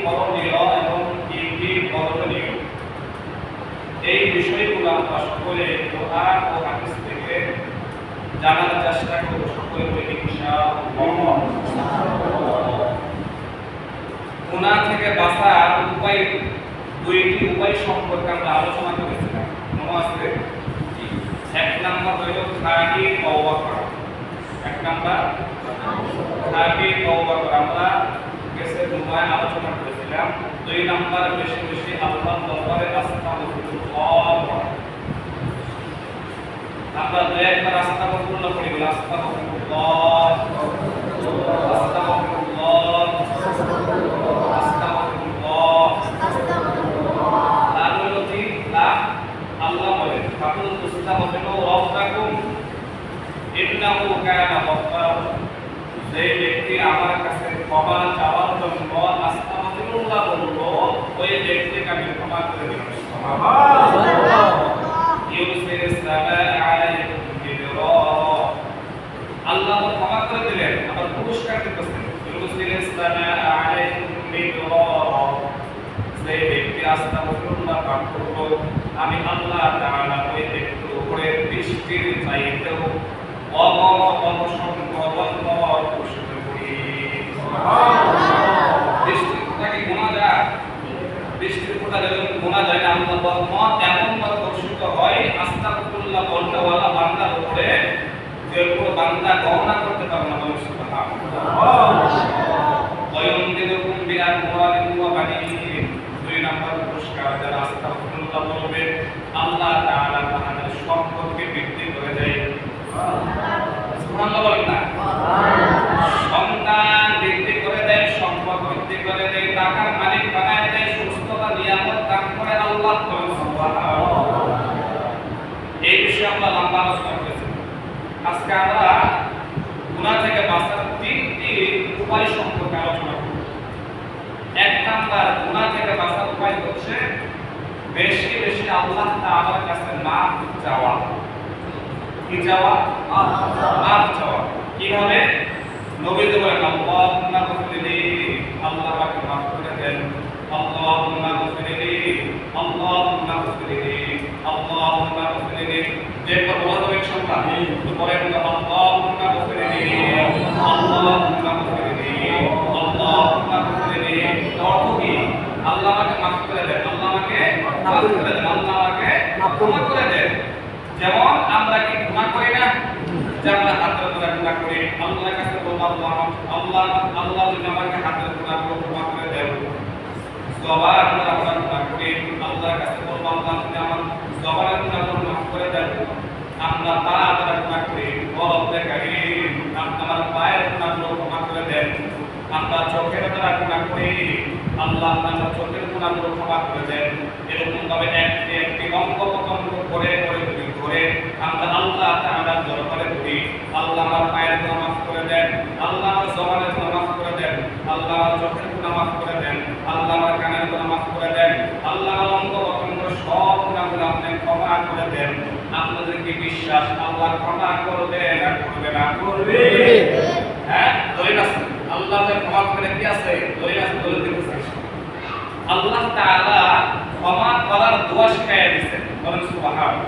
করণীয় এবং কি কি বর্জনীয় এই বিষয়গুলো আমরা সকলে কোরআন ও হাদিস থেকে জানার চেষ্টা করব সকলে বলি ইনশাআল্লাহ। গুনাহ থেকে বাঁচার উপায় দুইটি উপায় সম্পর্কে আমরা আলোচনা করেছিলাম। মনে আছে? এক নাম্বার হলো খাঁটি তওবা করা। এক নাম্বার খাঁটি তওবা করা আমরা কেসে জুমায় আলোচনা করেছিলাম। দুই নাম্বার বেশি বেশি আল্লাহর দরবারে আস্তাগফিরুল্লাহ করা। আমরা দুই একবার আস্তাগফিরুল্লাহ পড়ি, আস্তাগফিরুল্লাহ আস্তাগফিরুল্লাহ আস্তাগফিরুল্লাহ। তাহলে কি আল্লাহ বলেন ফাকুল তুস্তাগফিরু রাব্বাকুম ইন্নাহু কানা গফফারা। যে ব্যক্তি আমার কাছে ক্ষমা চাওয়ার জন্য আস্তাগফিরুল্লাহ বলল, ওই ব্যক্তিকে আমি ক্ষমা করে দেব। সুবহানাল্লাহ। ইউসিরিস সালাম আলাইকুম বিদরা। আল্লাহ ক্ষমা করে দিলেন, আবার পুরস্কার দিতেছেন। ইউসিরিস সালাম আলাইকুম বিদরা। যে ব্যক্তি আস্তাগফিরুল্লাহ পাঠ করলো, আমি আল্লাহ তাআলা ওই ব্যক্তির উপরে বৃষ্টির চাইতেও বৃষ্টির ফোঁটা যখন গোনা যায় না, আল্লাহ রহমত এমন ভাবে বর্ষিত হয় আস্তাগফিরুল্লাহ বলনেওয়ালা বান্দার উপরে, যে পুরো বান্দা গণনা করতে পারে না। ওয়ায়ুমদিদুকুম বিআমওয়ালিন ওয়া বানিন। দুই নম্বর পুরস্কার যারা আস্তাগফিরুল্লাহ বলবে, আল্লাহ তাআলা তাদের সম্পদকে বৃদ্ধি করে দেয়। সুবহানাল্লাহ বলেন না? সন্তান বৃদ্ধি করে দেয়, সম্পদ বৃদ্ধি করে দেয়, টাকার মালিক বানায় দেয়, সুস্থতা নিয়ামত দান করে আল্লাহ। সুবহানাল্লাহ। এই বিষয়ে আমরা লম্বা আলোচনা করেছি। আজকে আমরা গুনাহ থেকে বাঁচার তিনটি উপায় সম্পর্কে আলোচনা করব। এক নাম্বার গুনাহ থেকে বাঁচার উপায় হচ্ছে বেশি বেশি আল্লাহ তাআলার কাছে মাফ চাওয়া। কি চাওয়া? মাফ চাওয়া। কিভাবে? নবী বলেন আল্লাহুম্মা গফিরলি, আল্লাহ আমাকে মাফ করে দেন। আল্লাহুম্মা গফিরলি, আল্লাহুম্মা গফিরলি, আল্লাহুম্মা গফিরলি। যে বলা যাবে ইনশাআল্লাহ, তো বলেন আল্লাহুম্মা গফিরলি, আল্লাহুম্মা গফিরলি, আল্লাহুম্মা গফিরলি। অর্থ কি? আল্লাহ আমাকে মাফ করে দেন, আল্লাহ আমাকে মাফ করে দেন, আল্লাহ আমাকে মাফ করে দেন। যেমন আমরা কি গুনাহ করি না? যে আমরা হাতের গুনাহ করি, আল্লাহর কাছে বলবো আল্লাহ আল্লাহ যদি আমাকে হাতের গুনাহ ক্ষমা করে দেন। জবানের গুনাহ করি, আল্লাহর কাছে বলবো আল্লাহ যদি আমার জবানের গুনাহ মাফ করে দেন। আমরা পা দ্বারা গুনাহ করি, বলতে কারি আমার পায়ের গুনাহ ক্ষমা করে দেন। আমরা চোখের দ্বারা গুনাহ করি, আল্লাহ আমার চোখের গুনাহ ক্ষমা করে দেন। এরকম ভাবে একটি একটি অঙ্গ প্রত্যঙ্গ করে করে আমরা আল্লাহ তাআলার দরবারে করি, আল্লাহ আমার পায়ের গুনাহ মাফ করে দেন, আল্লাহ আমার জবানের গুনাহ মাফ করে দেন, আল্লাহ আমার চোখের গুনাহ মাফ করে দেন, আল্লাহ আমার কানের গুনাহ মাফ করে দেন, আল্লাহ আমার অঙ্গ প্রত্যঙ্গ সব গুনাহগুলো আপনি ক্ষমা করে দেন। আপনাদের কি বিশ্বাস আল্লাহ ক্ষমা করবে না করবে না? করবে। হ্যাঁ, দলিল আছে। আল্লাহ যে ক্ষমা করে কি আছে? দলিল আছে, দলিল দিতেছে। আল্লাহ তাআলা ক্ষমা করার দোয়া শিখাইয়া দিয়েছেন। বলেন সুবহানাল্লাহ।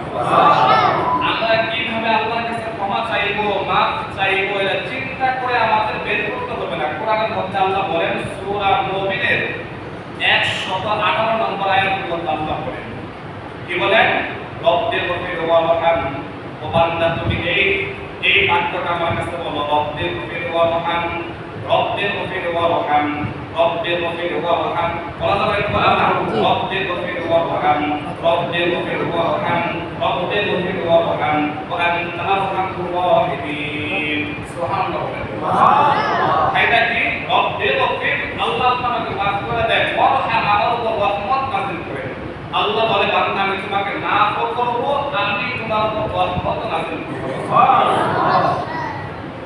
আমরা কিভাবে আল্লাহর কাছে ক্ষমা চাইবো, মাফ চাইবো, এটা চিন্তা করে আমাদের বের করতে হবে না। কোরআনের মধ্যে আল্লাহ বলেন সূরা মুমিনের 118 নম্বর আয়াতের মধ্যে আল্লাহ বলেন, কি বলেন? রব্বির গফির ওয়ারহাম। ও বান্দা তুমি এই বাক্যটা আমার কাছে বলো, রব্বির গফির ওয়ারহাম, রব্বির গফির ওয়ারহাম, রব্বির গফির ওয়ারহাম। বলা যাবে না? রব্বির গফির ওয়ারহাম, রব্বির গফির ওয়ারহাম, রব্বির গফির ওয়ারহাম ওয়া আনতা আরহামুর রাহিমিন। সুবহানাল্লাহ। সুবহানাল্লাহ। এটা কি? রব্বির গফির, আল্লাহ তোমাকে মাফ করে দেন, ওয়ারহাম আমার উপর রহমত নাযিল করেন। আল্লাহ বলে বান্দা আমি তোমাকে মাফ করব, আমি তোমার উপর রহমত নাযিল করব। সুবহানাল্লাহ।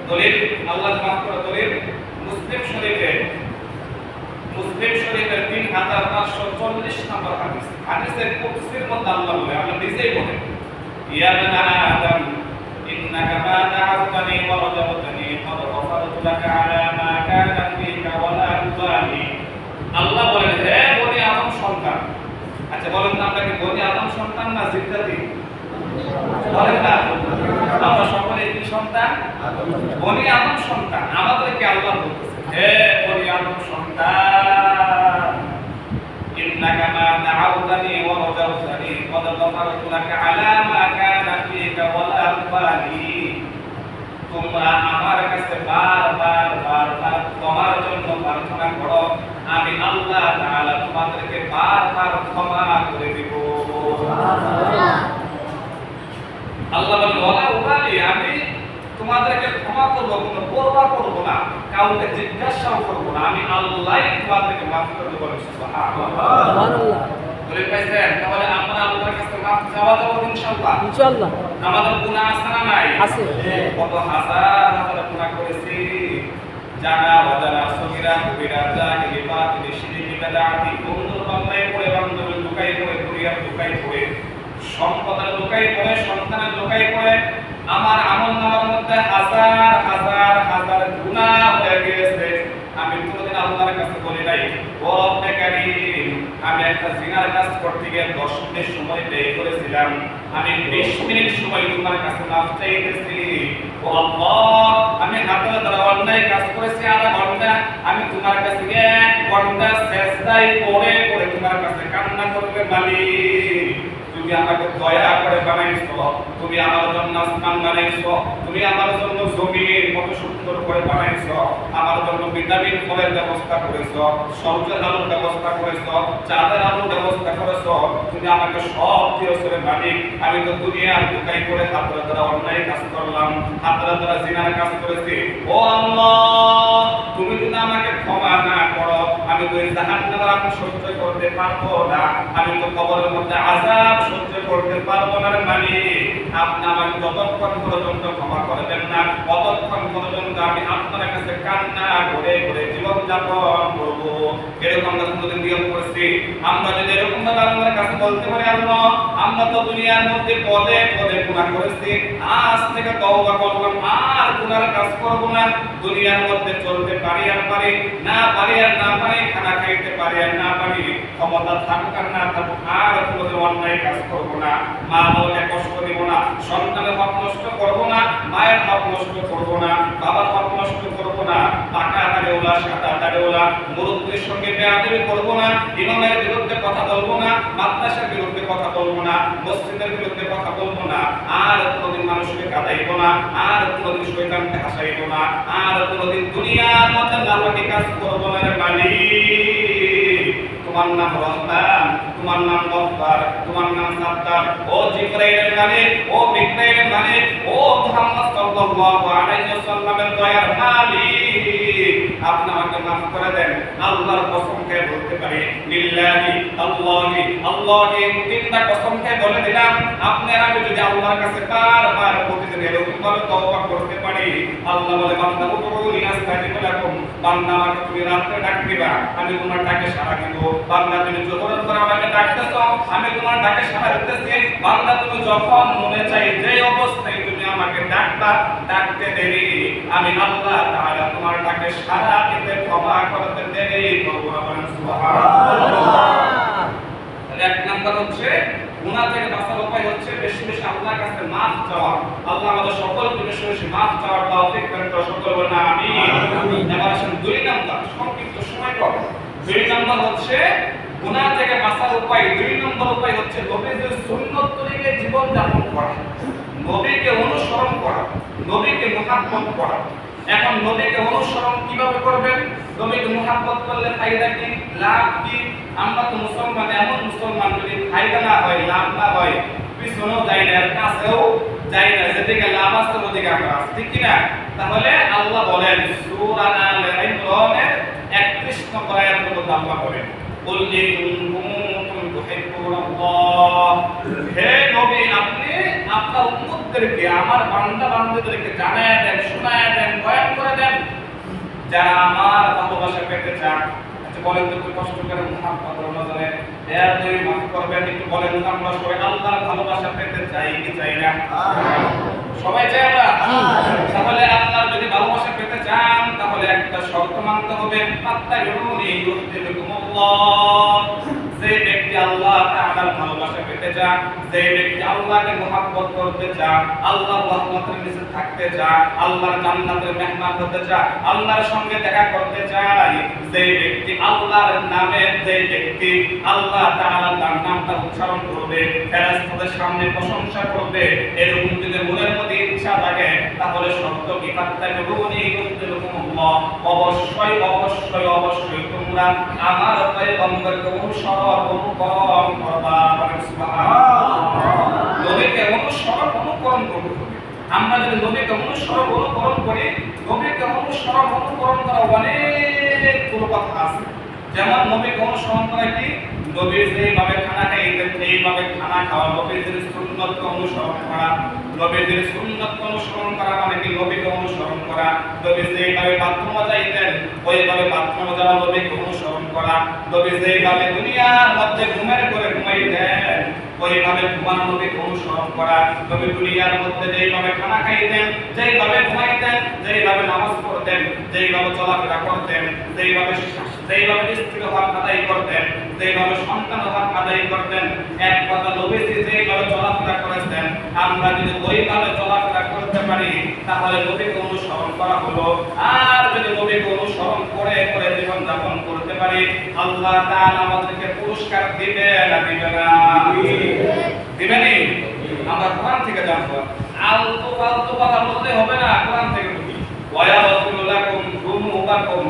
দলিল আল্লাহ মাফ করে দলিল মুসলিম শরীফের 3540 নম্বর হাদিস। হাদিসের কুদসির মধ্যে আল্লাহ বলে, আল্লাহ নিজেই বলেন, ইয়া বানা আদম ইন্নাকা মা দা'আতনি ওয়া রাজাবতনি ক্বাদ গফারতু লাকা আলা মা কানা ফীকা ওয়া লা উবালি। আল্লাহ বলেন বনি আদম সন্তান না জিদ্দাতি? বলেন না, আমরা সকলে কি সন্তান? বনি আদম সন্তান। আমাদেরকে আল্লাহ বলতেছে, হে বনি আদম সন্তান, ইন্নাকা মা দাআউতানি ওয়া রাজাউতানি ক্বাদ গফারতু লাকা আলা মা কানা ফীকা ওয়াল আরফানি। তোমরা আমার কাছে বারবার তোমার জন্য প্রার্থনা করো, আমি আল্লাহ তাআলা তোমাদেরকে বারবার ক্ষমা করে দেব। আল্লাহ বলেন, ওয়ালা উবালি, আমি তোমাদেরকে ক্ষমা করব, কোনো পরোয়া করব না, কাউকে জিজ্ঞাসাও করব না, আমি আল্লাহই তোমাদেরকে মাফ করে দেব। সুবহানাল্লাহ। বলে পাইছেন? তাহলে আমরা আল্লাহর কাছে মাফ চাওয়া যাব ইনশাআল্লাহ। ইনশাআল্লাহ। আমাদের গুনাহ আছে না নাই? আছে। কত হাজার হাজার গুনাহ করেছি, জানা অজানা, সগীরা কবিরা, জাহিলি বাতিল, শিরকি বিদআতি, বন্ধুর বান্দায় পড়ে, বান্ধবের দোকাই পড়ে, দুনিয়ার দোকাই পড়ে, সম্পদের দোকাই পড়ে, সন্তানের দোকাই পড়ে, আমার আমলনামার মধ্যে হাজার হাজার হাজার গুনাহ হয়ে গেছে। আমি কোনদিন আল্লাহর কাছে বলি নাই, ও রব্বে কারীম, আমি একটা জিনার কাজ করতে গিয়ে 10 মিনিট সময় ব্যয় করেছিলাম, আমি 20 মিনিট সময় তোমার কাছে মাফ চাইতেছি। ও আল্লাহ, আমি হাতের দ্বারা অন্যায় কাজ করেছি আধা ঘন্টা, আমি তোমার কাছে 1 ঘন্টা সেজদায় পড়ে পড়ে তোমার কাছে কান্না করবে মালিক। তুমি আমাকে দয়া করে বানাইছো, তুমি আমার জন্য আসমান বানাইছো, তুমি আমার জন্য জমিন কত সুন্দর করে বানাইছো, আমার জন্য ভিটামিন ফলের ব্যবস্থা করেছো, সূর্যের আলোর ব্যবস্থা করেছো, চাঁদের আলোর ব্যবস্থা করেছো, তুমি আমাকে সব দিয়েছো রে মালিক। আমি তো দুনিয়ার দোকাই করে হাতের দ্বারা অন্যায় কাজ করলাম, হাতের দ্বারা জিনার কাজ করেছি। ও আল্লাহ, তুমি যদি আমাকে ক্ষমা না করো, আমি তো এই জাহান্নামের আগুন সহ্য করতে পারবো না, আমি তো কবরের মধ্যে আযাব সহ্য করতে পারবো না রে মালিক। আপনি আমাকে যতক্ষণ পর্যন্ত ক্ষমা করবেন না, ততক্ষণ পর্যন্ত আমি আপনার কাছে কান্না করে করে জীবন যাপন করবো। এরকম আমরা কোনদিন নিয়ম করছি? আমরা যদি এরকম ভাবে আল্লাহর কাছে বলতে পারি, আল্লাহ, আমরা তো দুনিয়ার মধ্যে পদে পদে গুনাহ করেছি, আজ থেকে তওবা করলাম, আর গুনার কাজ করব না, দুনিয়ার মধ্যে চলতে পারি আর পারি না, পারি আর না পারি, খানা খাইতে পারি আর না পারি, ক্ষমতা থাকুক আর না থাকুক, আর কোনোদিন অন্যায় কাজ করব না, মা বাবাকে কষ্ট দেব না, সন্তানের হক নষ্ট করব না, মায়ের হক নষ্ট করব না, বাবার হক নষ্ট করব না, পাকা দাড়িওয়ালা সাদা দাড়িওয়ালা মুরব্বির সঙ্গে বেয়াদবি করব না, ইমামের বিরুদ্ধে কথা বলবো না, মাদ্রাসার বিরুদ্ধে কথা বলবো না, মসজিদের বিরুদ্ধে কথা বলবো না, আর কোনোদিন মানুষকে কাঁদাইব না, আর কোনোদিন শয়তানকে হাসাইব না, আর কোনোদিন দুনিয়ার মধ্যে নাপাকি কাজ করব না রে মালিক। তোমার নাম রহমান, তোমার নাম গফফার, তোমার নাম সাত্তার। ও জিবরাইলের মালিক, ও মিকাইলের মালিক, ও মুহাম্মদ সাল্লাল্লাহু আলাইহি ওয়াসাল্লামের দয়ার মালিক, আপনি আমাকে মাফ করে দেন। আল্লাহর কসম খেয়ে বলতে পারি, লিল্লাহি আল্লাহি আল্লাহি, তিনটা কসম খেয়ে বলে দিলাম, আপনারা আমি যদি আল্লাহর কাছে বারবার প্রতিদিন এরকম ভাবে তওবা করতে পারি, আল্লাহ বলে, বান্দা উদউনি আস্তাজিব লাকুম, বান্দা আমাকে তুমি রাতে ডাক দিবা, আমি তোমার ডাকে সাড়া দিব। বান্দা তুমি যখন করে আমাকে ডাকতেছো, আমি তোমার ডাকে সাড়া দিতেছি। বান্দা তুমি যখন মনে চাই যে অবস্থায় তুমি আমাকে ডাকবা, ডাকতে দেরি, আমি আল্লাহ তাআলা তোমার ডাকে সাড়া দিতে, ক্ষমা করতে দেরি করব না। সুবহানাল্লাহ। এক নাম্বার হচ্ছে গুনাহ থেকে বাঁচার উপায় হচ্ছে বেশি বেশি আল্লাহর কাছে মাফ চাওয়া। আল্লাহ আমাদের সকলকে বেশি বেশি মাফ চাওয়ার তৌফিক দান করুন। সকল বলেন আমিন। এবার আসেন 2 নাম্বার, সংক্ষিপ্ত সময় কম। 2 নাম্বার হচ্ছে গুনাহ থেকে বাঁচার উপায়। 2 নম্বর উপায় হচ্ছে নবীর সুন্নাত তরিকায় জীবন যাপন করা, নবীকে অনুসরণ করা, নবীকে মুহাব্বত করা। এখন নবীকে অনুসরণ কিভাবে করবেন? নবীকে মুহাব্বত করলে ফায়দা কি, লাভ কি? আমরা তো মুসলমান, এমন মুসলমান যদি ফায়দা না হয়, লাভ না হয়, পিছনেও যাই না, কাছেও যাই না, যেদিকে লাভ আছে ওদিকে আমরা আছি, ঠিক কি না? তাহলে আল্লাহ বলেন সূরা আল ইমরানের 31 নম্বর আয়াতের মধ্যে আল্লাহ বলেন, কুল ইন কুনতুম তুহিব্বুনাল্লাহ, হে নবী, আপনি আপনার উম্মতদেরকে, আমার বান্দা বান্দীদেরকে জানায় দেন, শোনায় দেন, বয়ান করে দেন, যারা আমার ভালোবাসা পেতে চান। আচ্ছা বলেন তো, কষ্ট করে মুহাব্বত রমজানে এতই মাফ করবেন, একটু বলেন তো, আমরা সবাই আল্লাহর ভালোবাসা পেতে চাই কি চাই না? সবাই চাই আমরা। তাহলে আল্লাহর যদি ভালোবাসা পেতে চান, তাহলে একটা শর্ত মানতে হবে, ফাত্তাবিউনি ইউহদিকুমুল্লাহ, যে ব্যক্তি আল্লাহ তাআলার ভালোবাসা পেতে চায়, যে ব্যক্তি আল্লাহকে মুহাব্বত করতে চায়, আল্লাহর রহমতের নিচে থাকতে চায়, আল্লাহর জান্নাতের মেহমান হতে চায়, আল্লাহর সঙ্গে দেখা করতে চায়, যে ব্যক্তি আল্লাহর নামে, যে ব্যক্তি আল্লাহ তাআলার নামটা উচ্চারণ করবে, ফেরেশতাদের সামনে প্রশংসা করবে, এরকম যদি মনের মধ্যে ইচ্ছা থাকে তাহলে সত্য কি কাত্তাই নবুনি ইউতিলুকুমুল্লাহ, অবশ্যই অবশ্যই অবশ্যই তোমরা আমার পয়গম্বরকে অনুকরণ করবা। সুবহানাল্লাহ। নবীকে অনুকরণ করতে হবে। আমরা যদি নবীকে অনুকরণ করি, নবীকে অনুকরণ করা অনেক কথা আছে। যেমন নবীকে অনুসরণ করা কি, নবীর যেভাবে খানা খাইতেন সেইভাবে খানা খাওয়া, নবীর সুন্নতকে অনুসরণ করা, নবীর সুন্নতকে অনুসরণ করা মানে কি নবীকে অনুসরণ করা, নবী যেভাবে বাথরুমে যাইতেন ওইভাবে বাথরুমে যাওয়া, নবীকে অনুসরণ করা, নবী যেভাবে দুনিয়ার মধ্যে ঘুমের করে ঘুমাইতেন ওইভাবে ঘুমানো, নবীকে অনুসরণ করা, নবী দুনিয়ার মধ্যে যেভাবে খানা খাইতেন, যেভাবে ঘুমাইতেন, যেভাবে নামাজ পড়তেন, যেভাবে চলাফেরা করতেন, যেভাবে স্ত্রীর হক আদায় করতেন, যেভাবে সন্তানের হক আদায় করতেন, এক কথা নবীজি যেভাবে চলাফেরা করেছেন আমরা যদি ওইভাবে চলাফেরা করতে পারি তাহলে নবীকে অনুসরণ করা হলো। আর যদি নবীকে অনুসরণ করে করে জীবন যাপন করতে পারি আল্লাহ তাআলা আমাদেরকে পুরস্কার দিবে না দিবে না? দিবেনি? আমরা কোরআন থেকে জানবো, আলতু ফালতু কথা বলতে হবে না, কোরআন থেকে বলি। ওয়া রাসূলুল্লাহুম যুনুবাকুম,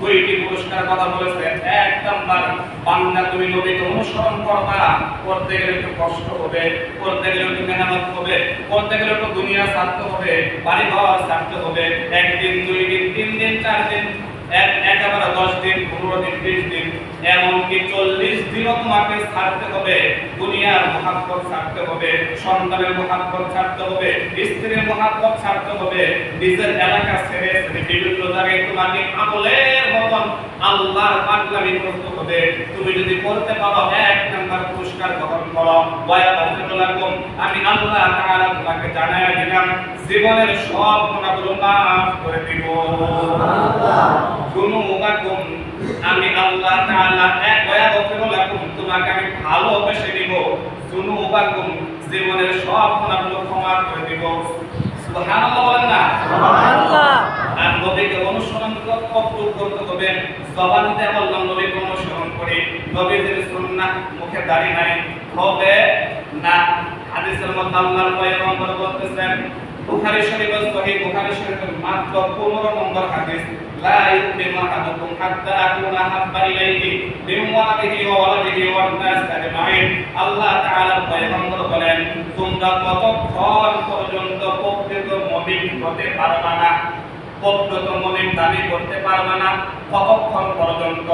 দুইটি পুরস্কার কথা বলেছেন। এক নাম্বার, বান্দা তুমি নবীকে অনুসরণ করবা, করতে গেলে একটু কষ্ট হবে, করতে গেলে একটু মেহনত হবে, করতে গেলে একটু দুনিয়া ছাড়তে হবে, বাড়ি ঘর ছাড়তে হবে, একদিন দুই দিন তিন দিন চার দিন একেবারে 10 দিন 15 দিন 20 দিন এমনকি 40 দিনও তোমাকে ছাড়তে হবে। দুনিয়ার মহাব্বত ছাড়তে হবে, সন্তানের মহাব্বত ছাড়তে হবে, স্ত্রীর মহাব্বত ছাড়তে হবে, নিজের এলাকা ছেড়ে বিভিন্ন জায়গায় তোমাকে আমলের মতন আল্লাহর পাগলামি করতে হবে। তুমি যদি করতে পারো এক নাম্বার পুরস্কার গ্রহণ করো, আমি আল্লাহ তাআলা তোমাকে জানায়া দিলাম জীবনের সব গুনাহগুলো মাফ করে দিব। যুনুবাকুম, আমি আল্লাহ তাআলা তোমাকে আমি ভালোবেসে দিব। যুনুবাকুম, জীবনের সব গুনাহগুলো ক্ষমা করে দিব। সুবহানাল্লাহ বলেন না? সুবহানাল্লাহ। আর নবীকে অনুসরণ করতে হবে। জবান দিয়ে বললাম নবীকে অনুসরণ করি, নবীর সুন্নাহ মুখে দাড়ি নাই হবে না। হাদিসের মধ্যে আল্লাহর পয়গম্বর বলতেছেন, বুখারী শরীফের সহিহ বুখারী শরীফের মাত্র 15 নম্বর হাদিস, লা ইউমিনু আহাদুকুম হাত্তা আকুনা হাব্বা ইলাইহি মিন ওয়ালিহি ওয়া ওয়ালাদিহি ওয়ান নাস আজমাইন। আল্লাহ তাআলার পয়গম্বর বলেন, তোমরা ততক্ষণ পর্যন্ত প্রকৃত মুমিন হতে পারবে না, প্রকৃত মুমিন দাবি করতে পারবে না ততক্ষণ পর্যন্ত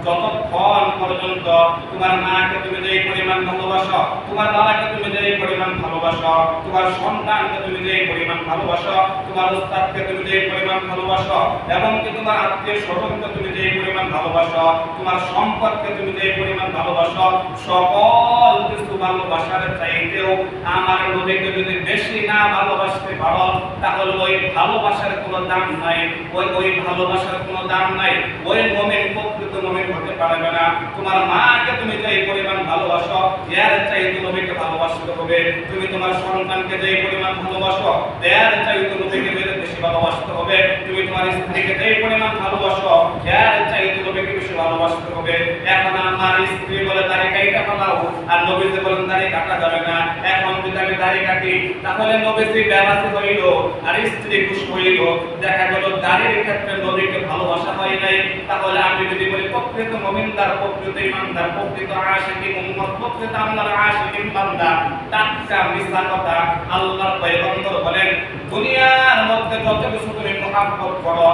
যতক্ষণ পর্যন্ত তোমার মাকে তুমি যেই পরিমাণ ভালোবাসো, তোমার বাবাকে তুমি যেই পরিমাণ ভালোবাসো, তোমার সন্তানকে তুমি যেই পরিমাণ ভালোবাসো, তোমার উস্তাদকে তুমি যেই পরিমাণ ভালোবাসো, এবং কি তোমার আত্মীয় স্বজনকে তুমি যেই পরিমাণ ভালোবাসো, তোমার সম্পদকে তুমি যেই পরিমাণ ভালোবাসো, সকল কিছু ভালোবাসার চাইতেও আমার নবীকে যদি বেশি না ভালোবাসতে পারো তাহলে ওই ভালোবাসার কোনো দাম নাই, ওই ভালোবাসার কোনো দাম নাই, ওই মুমিন প্রকৃত মুমিন হতে পারবে না। তোমার মাকে তুমি যেই পরিমাণ ভালোবাসো এর চাইতে নবীকে ভালোবাসতে হবে। তুমি তোমার সন্তানকে যেই পরিমাণ ভালোবাসো এর চাইতে নবীকে বেশি ভালোবাসতে হবে। তুমি তোমার স্ত্রীকে যেই পরিমাণ ভালোবাসো এর চাইতে নবীকে বেশি ভালোবাসতে হবে। এখন আমার স্ত্রী বলে দাড়ি কাটা ফেলাও, আর নবীজি বলেন দাড়ি কাটা যাবে না। এখন যদি আমি দাড়ি কাটি তাহলে নবীজি বেরাসি হইল আর স্ত্রী খুশি হইল, দেখা গেল দাড়ির ক্ষেত্রে নবীকে ভালোবাসা হয় নাই। তাহলে আমি যদি বলি প্রকৃত মুমিনদার, প্রকৃত ইমানদার, প্রকৃত আশিকিন উম্মত, প্রকৃত আল্লাহর আশিকিন বান্দা, টাটকা মিছা কথা। আল্লাহর পয়গম্বর বলেন দুনিয়ার মধ্যে যত কিছু তুমি মহব্বত করো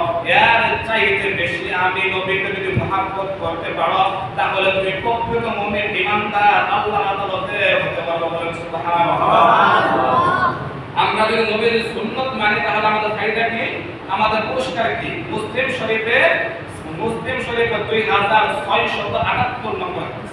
এর চাইতে বেশি আমি নবীকে যদি মহব্বত করতে পারো তাহলে তুমি প্রকৃত মুমিন ইমানদার আল্লাহর আদালতে হতে পারবে। বলেন সুবহানাল্লাহ। আমরা যদি নবীর সুন্নাত মানি তাহলে আমাদের ফায়দা কি, আমাদের পুরস্কার কি? মুসলিম শরীফে 2678 নম্বর হাদিস,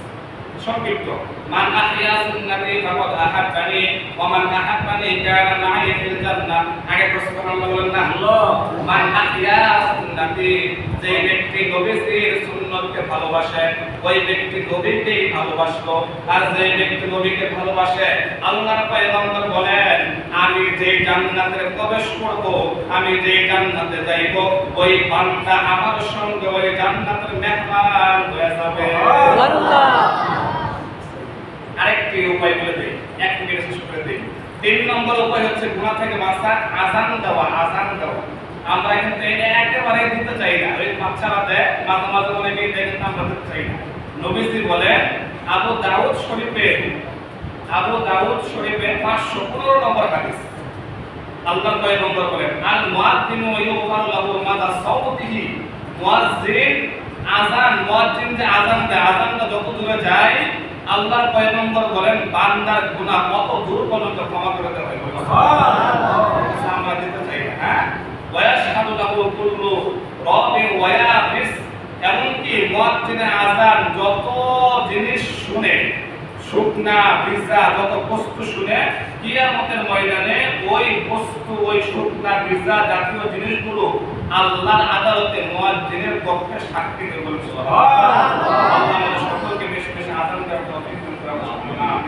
সংক্ষিপ্ত মান আহইয়া সুন্নতি ফাকাদ আহাব্বানি ওয়া মান আহাব্বানি কানা মাই ফিল জান্নাহ। আগে প্রশ্ন আমরা বলেন না আল্লাহ মান আহইয়া সুন্নতি, যে ব্যক্তি নবীর সুন্নতকে ভালোবাসে ওই ব্যক্তি নবীকেই ভালোবাসলো। আর যে ব্যক্তি নবীকে ভালোবাসে, আল্লাহর পয়গম্বর বলেন আমি যে জান্নাতে প্রবেশ করব, আমি যে জান্নাতে যাইব, ওই বান্দা আমার সঙ্গে ওই জান্নাতের মেহমান হয়ে যাবে। সুবহানাল্লাহ। আরেকটি উপায় বলে দেই, এক মিনিট শেষ করে দেই। 3 নম্বর উপায় হচ্ছে গুনাহ থেকে বাঁচা, আযান দেওয়া। আযান দেওয়া আমরা কিন্তু এটা একেবারে দিতে চাই না, ওই বাচ্চারা দেয় মাঝে মাঝে অনেকেই দেয়, কিন্তু আমরা দিতে চাই না। নবীজি বলেন আবু দাউদ শরীফে 515 নম্বর হাদিস, আল্লাহর পয়গম্বর বলেন আল মুয়াজ্জিনু ইউকাল লাহু মাদা সাউতিহি, মুয়াজ্জিন মুয়াজ্জিন যে আযান দেয়, আযানটা যত দূরে যায় আল্লাহর পয়গম্বর বলেন বান্দার গুনাহ কত দূর পর্যন্ত ক্ষমা করে দেওয়া হয়। সুবহানাল্লাহ। আমরা দিতে চাই না। হ্যাঁ, ওয়াশহাদু লাহু কুল্লু রাবিন ওয়া ইয়াবিস, এমনকি মুয়াজ্জিনের আযান যত জিনিস শুনে, শুকনা ভিজা যত বস্তু শুনে, কিয়ামতের ময়দানে ওই বস্তু, ওই শুকনা ভিজা জাতীয় জিনিসগুলো আল্লাহর আদালতে মুয়াজ্জিনের পক্ষে সাক্ষী দেবে। সুবহানাল্লাহ। আল্লাহ আমাদের সকলকে বেশি বেশি আযান দেওয়ার তৌফিক দান করুন।